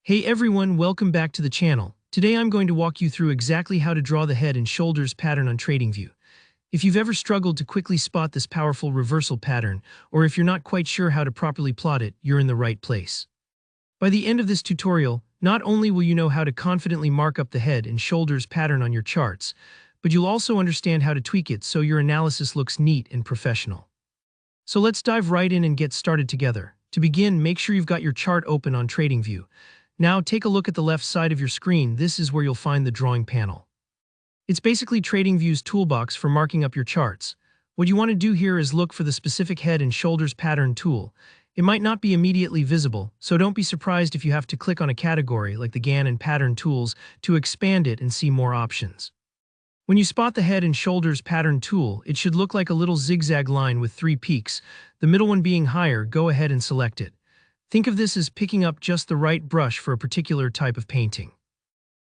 Hey everyone, welcome back to the channel. Today I'm going to walk you through exactly how to draw the head and shoulders pattern on TradingView. If you've ever struggled to quickly spot this powerful reversal pattern, or if you're not quite sure how to properly plot it, you're in the right place. By the end of this tutorial, not only will you know how to confidently mark up the head and shoulders pattern on your charts, but you'll also understand how to tweak it so your analysis looks neat and professional. So let's dive right in and get started together. To begin, make sure you've got your chart open on TradingView. Now take a look at the left side of your screen. This is where you'll find the drawing panel. It's basically TradingView's toolbox for marking up your charts. What you want to do here is look for the specific head and shoulders pattern tool. It might not be immediately visible, so don't be surprised if you have to click on a category like the GAN and pattern tools to expand it and see more options. When you spot the head and shoulders pattern tool, it should look like a little zigzag line with 3 peaks, the middle one being higher. Go ahead and select it. Think of this as picking up just the right brush for a particular type of painting.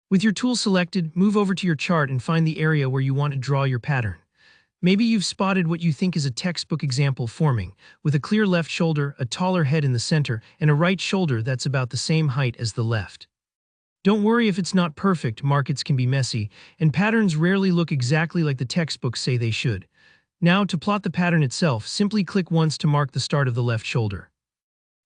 With your tool selected, move over to your chart and find the area where you want to draw your pattern. Maybe you've spotted what you think is a textbook example forming, with a clear left shoulder, a taller head in the center, and a right shoulder that's about the same height as the left. Don't worry if it's not perfect. Markets can be messy, and patterns rarely look exactly like the textbooks say they should. Now, to plot the pattern itself, simply click once to mark the start of the left shoulder.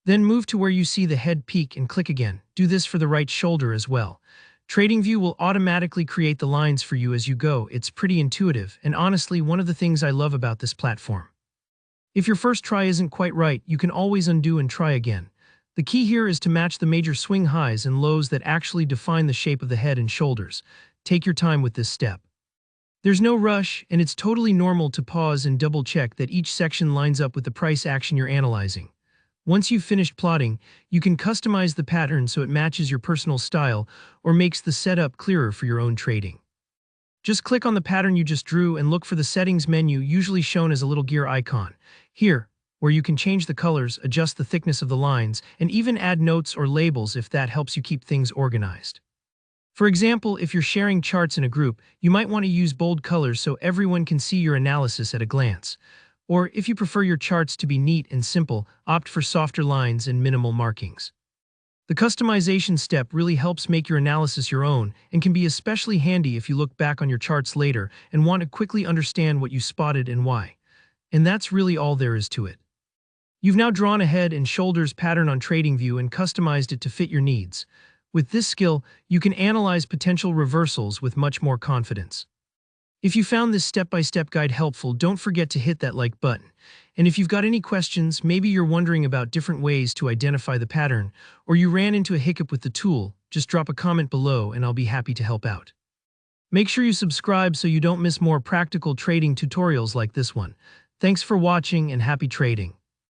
Then move to where you see the head peak and click again. Do this for the right shoulder as well. TradingView will automatically create the lines for you as you go. It's pretty intuitive, and honestly, one of the things I love about this platform. If your first try isn't quite right, you can always undo and try again. The key here is to match the major swing highs and lows that actually define the shape of the head and shoulders. Take your time with this step. There's no rush, and it's totally normal to pause and double-check that each section lines up with the price action you're analyzing. Once you've finished plotting, you can customize the pattern so it matches your personal style or makes the setup clearer for your own trading. Just click on the pattern you just drew and look for the settings menu, usually shown as a little gear icon. Here, where you can change the colors, adjust the thickness of the lines, and even add notes or labels if that helps you keep things organized. For example, if you're sharing charts in a group, you might want to use bold colors so everyone can see your analysis at a glance. Or, if you prefer your charts to be neat and simple, opt for softer lines and minimal markings. The customization step really helps make your analysis your own and can be especially handy if you look back on your charts later and want to quickly understand what you spotted and why. And that's really all there is to it. You've now drawn a head and shoulders pattern on TradingView and customized it to fit your needs. With this skill, you can analyze potential reversals with much more confidence. If you found this step-by-step guide helpful, don't forget to hit that like button. And if you've got any questions, maybe you're wondering about different ways to identify the pattern, or you ran into a hiccup with the tool, just drop a comment below and I'll be happy to help out. Make sure you subscribe so you don't miss more practical trading tutorials like this one. Thanks for watching and happy trading.